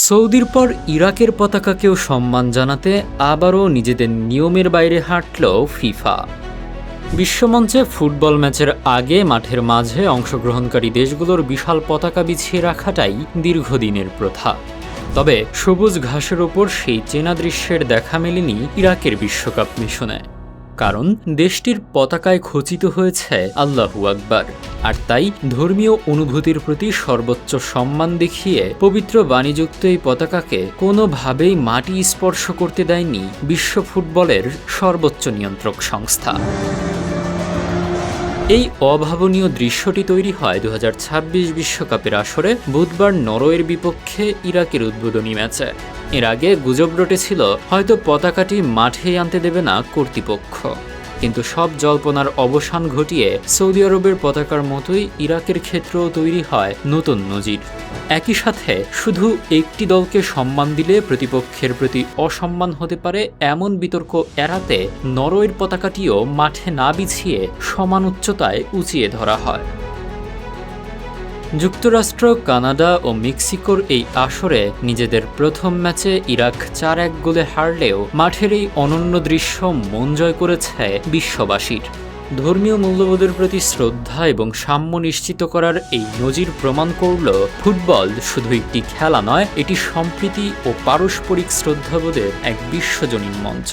সৌদির পর ইরাকের পতাকাকেও সম্মান জানাতে আবারও নিজেদের নিয়মের বাইরে হাঁটল ফিফা। বিশ্বমঞ্চে ফুটবল ম্যাচের আগে মাঠের মাঝে অংশগ্রহণকারী দেশগুলোর বিশাল পতাকা বিছিয়ে রাখাটাই দীর্ঘদিনের প্রথা। তবে সবুজ ঘাসের ওপর সেই চেনা দৃশ্যের দেখা মেলেনি ইরাকের বিশ্বকাপ মিশনে। কারণ দেশটির পতাকায় খচিত হয়েছে আল্লাহু আকবার। আর তাই ধর্মীয় অনুভূতির প্রতি সর্বোচ্চ সম্মান দেখিয়ে পবিত্র বাণীযুক্ত এই পতাকাকে কোনোভাবেই মাটি স্পর্শ করতে দেয়নি বিশ্ব ফুটবলের সর্বোচ্চ নিয়ন্ত্রক সংস্থা। এই অভাবনীয় দৃশ্যটি তৈরি হয় 2026 বিশ্বকাপের আসরে বুধবার নরওয়ের বিপক্ষে ইরাকের উদ্বোধনী ম্যাচে। এর আগে গুজব রটেছিল হয়তো পতাকাটি মাঠেই আনতে দেবে না কর্তৃপক্ষ। কিন্তু সব জল্পনার অবসান ঘটিয়ে সৌদি আরবের পতাকার মতোই ইরাকের ক্ষেত্রেও তৈরি হয় নতুন নজির। একই সাথে শুধু একটি দলকে সম্মান দিলে প্রতিপক্ষের প্রতি অসম্মান হতে পারে এমন বিতর্ক এড়াতে নরওয়ের পতাকাটিও মাঠে না বিছিয়ে সমান উচ্চতায় উঁচিয়ে ধরা হয়। যুক্তরাষ্ট্র, কানাডা ও মেক্সিকোর এই আসরে নিজেদের প্রথম ম্যাচে ইরাক 4-1 গোলে হারলেও মাঠের এই অনন্য দৃশ্য মন জয় করেছে বিশ্ববাসীর। ধর্মীয় মূল্যবোধের প্রতি শ্রদ্ধা এবং সাম্য নিশ্চিত করার এই নজির প্রমাণ করল ফুটবল শুধু একটি খেলা নয়, এটি সম্প্রীতি ও পারস্পরিক শ্রদ্ধাবোধের এক বিশ্বজনীন মঞ্চ।